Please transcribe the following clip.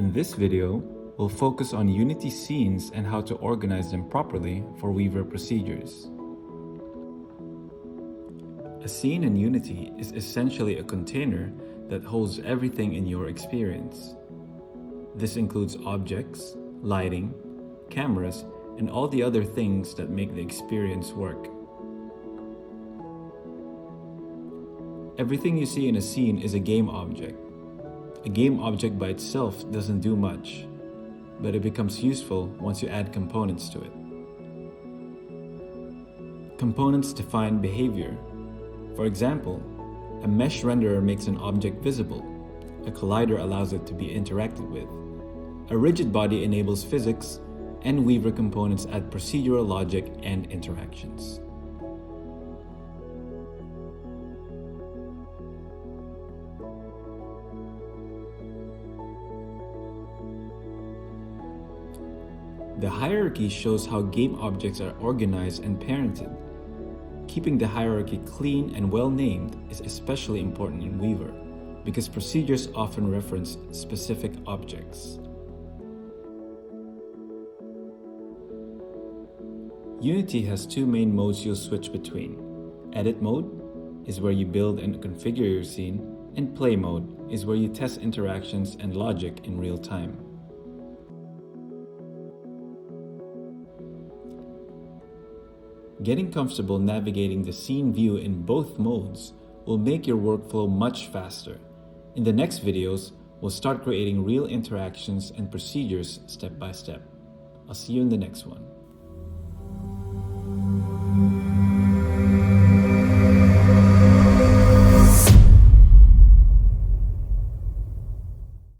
In this video, we'll focus on Unity scenes and how to organize them properly for WEAVR procedures. A scene in Unity is essentially a container that holds everything in your experience. This includes objects, lighting, cameras, and all the other things that make the experience work. Everything you see in a scene is a game object. A game object by itself doesn't do much, but it becomes useful once you add components to it. Components define behavior. For example, a mesh renderer makes an object visible. A collider allows it to be interacted with. A rigid body enables physics, and WEAVR components add procedural logic and interactions. The hierarchy shows how game objects are organized and parented. Keeping the hierarchy clean and well-named is especially important in WEAVR because procedures often reference specific objects. Unity has two main modes you'll switch between. Edit mode is where you build and configure your scene, and play mode is where you test interactions and logic in real time. Getting comfortable navigating the scene view in both modes will make your workflow much faster. In the next videos, we'll start creating real interactions and procedures step by step. I'll see you in the next one.